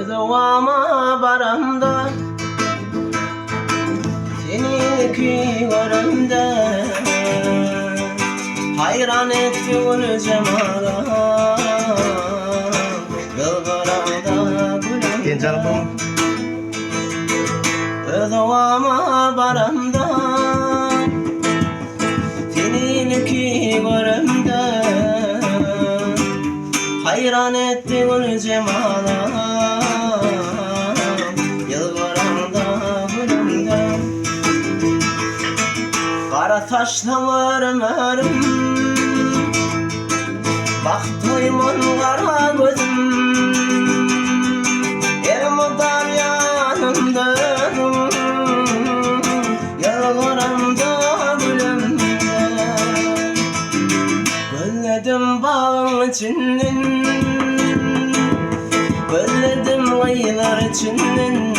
Özüvama baramda seni görümde hayran etti gül cemala Yılgıranda gülüm Genç hanım. Özüvama baramda seni görümde hayran etti gül cemala Kara taşlarım örüm Bak duymun kara gözüm Yerim o dar yanımda Yalvarımda gülümde Gölledim bağın içinden Gölledim aylar içinden